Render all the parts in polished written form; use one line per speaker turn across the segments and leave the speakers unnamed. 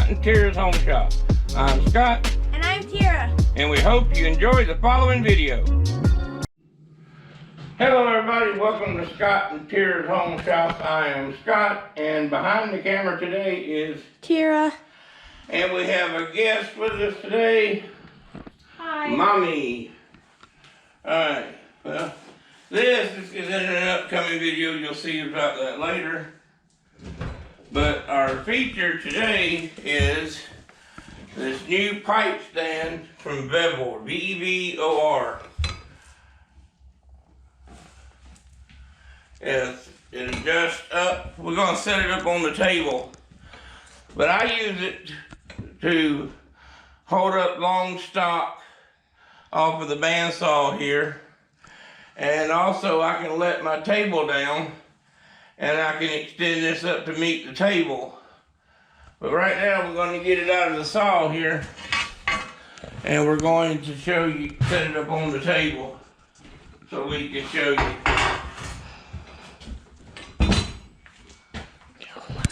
Scott and Tira's Home Shop. I'm Scott.
And I'm Tira.
And we hope you enjoy the following video. Hello everybody, welcome to Scott and Tira's Home Shop. I am Scott, and behind the camera today is
Tira.
And we have a guest with us today.
Hi.
Mommy. Alright, well, this is in an upcoming video. You'll see about that later. But our feature today is this new pipe stand from Mophorn, V-E-V-O-R. It adjusts up. We're going to set it up on the table. But I use it to hold up long stock off of the bandsaw here. And also I can let my table down and I can extend this up to meet the table. But right now we're going to get it out of the saw here and we're going to show you, set it up on the table so we can show you.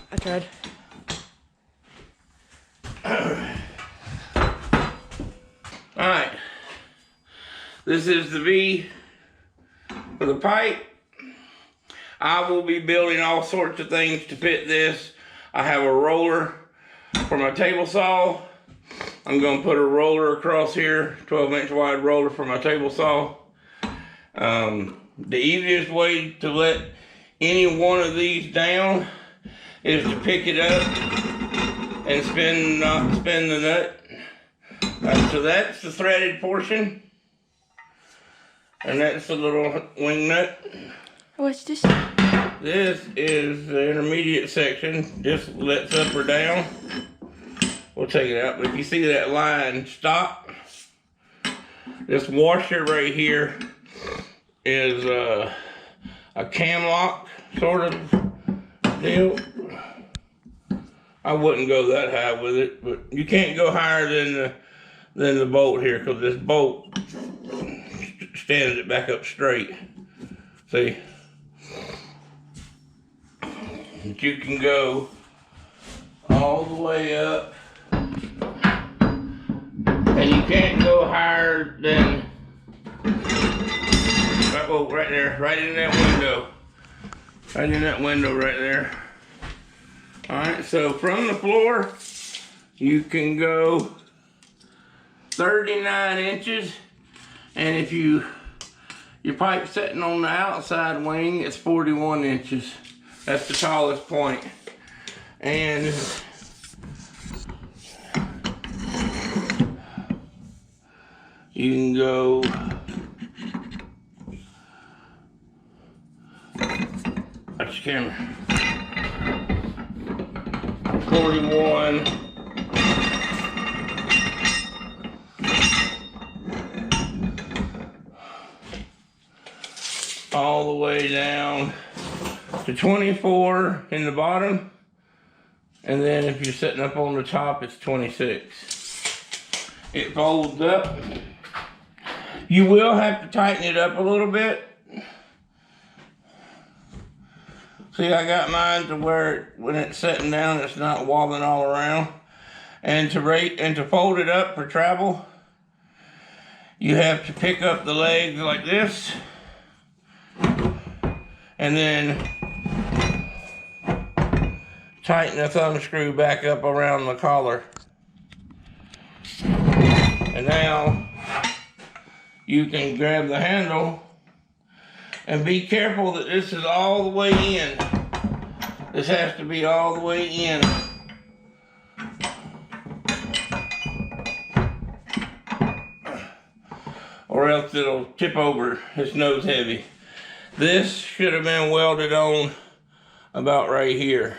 I tried.
Alright, this is the V for the pipe. I will be building all sorts of things to fit this. I have a roller for my table saw. I'm going to put a roller across here, 12-inch wide roller for my table saw. The easiest way to let any one of these down is to pick it up and spin the nut. So that's the threaded portion, and that's the little wing nut.
What's this?
This is the intermediate section. Just lets up or down. We'll take it out, but if you see that line stop, this washer right here is a cam lock sort of deal. I wouldn't go that high with it, but you can't go higher than the bolt here, because this bolt stands it back up straight. See? But you can go all the way up, and you can't go higher than right there, right in that window. Right in that window right there. Alright, so from the floor, you can go 39 inches, and if your pipe's sitting on the outside wing, it's 41 inches. That's the tallest point. And you can go watch the camera. 41. All the way down to 24 in the bottom, and then if you're sitting up on the top, it's 26. It folds up. You will have to tighten it up a little bit. See, I got mine to where when it's sitting down, it's not wobbling all around. And to fold it up for travel, you have to pick up the legs like this, and then tighten the thumb screw back up around the collar. And now you can grab the handle, and be careful that this is all the way in. This has to be all the way in. Or else it'll tip over. It's nose heavy. This should have been welded on about right here.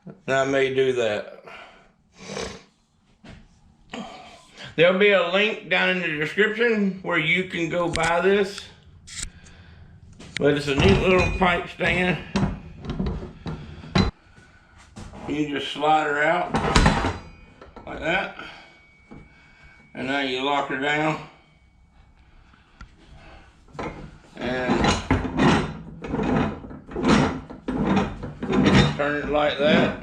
And I may do that. There'll be a link down in the description where you can go buy this. But it's a neat little pipe stand. You just slide her out like that. And now you lock her down. And turn it like that.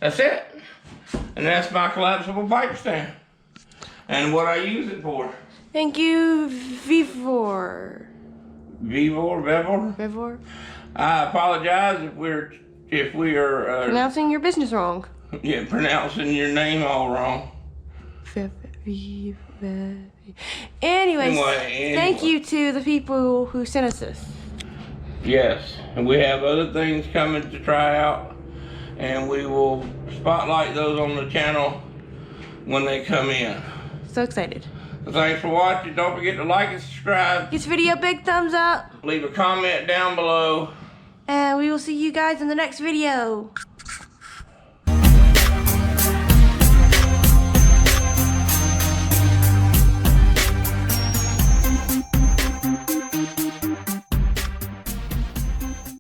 That's it. And that's my collapsible pipe stand. And what I use it for.
Thank you, Vivor.
Vivor? I apologize if we are
Pronouncing your business wrong.
yeah, pronouncing your name all wrong.
Anyways,
Anyway.
thank you to the people who sent us this.
Yes, and we have other things coming to try out, and we will spotlight those on the channel when they come in.
So excited.
So thanks for watching. Don't forget to like and subscribe.
Give this video a big thumbs up.
Leave a comment down below.
And we will see you guys in the next video.